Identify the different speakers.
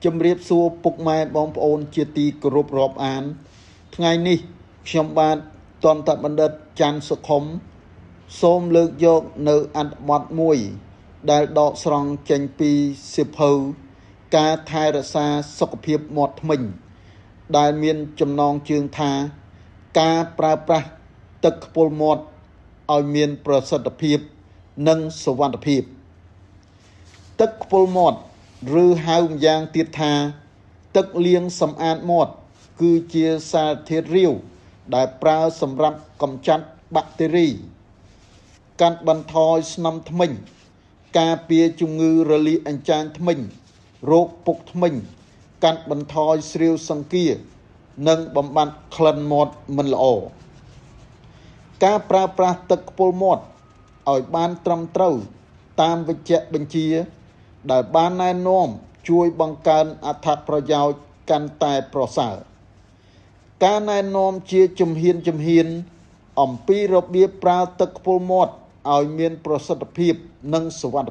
Speaker 1: ជំរាបសួរពុកម៉ែបងប្អូនជាទីគោរពរាប់អានថ្ងៃនេះខ្ញុំបាទតន្តបណ្ឌិតច័ន្ទសុខុមសូមលើកយកនៅអត្ថបទមួយដែលដកស្រង់ចេញពីសៀវភៅការថែរក្សាសុខភាពមាត់ធ្មេញដែលមានចំណងជើងថាការប្រើប្រាស់ទឹកខ្ពុលមាត់ឲ្យមានប្រសិទ្ធភាពនិងសុវត្ថិភាពទឹកខ្ពុលមាត់ឬហៅម្យ៉ាងទៀតថាទឹកលាងសម្អាតមាត់គឺជាសារធាតុរាវដែលប្រើសម្រាប់កម្ចាត់បាក់តេរីកាត់បន្ថយស្នំធ្មេញការពារជំងឺរលាកអញ្ចាញធ្មេញរោគពុកធ្មេញកាត់បន្ថយស្រាវសង្គានិងបំបត្តិក្លិនមាត់មិនល្អការប្រើប្រាស់ទឹកខ្ពុលមាត់ឲ្យបានត្រឹមត្រូវតាមវេជ្ជបញ្ជាដែលបានណែនាំជួយបង្កើនអត្ថប្រយោជន៍កាន់តែប្រសើរការណែនាំជាជំហានអំពីរបៀបប្រើទឹកខ្ពុលមាត់ឲ្យមានប្រសិទ្ធភាពនិងសុវត្ថិ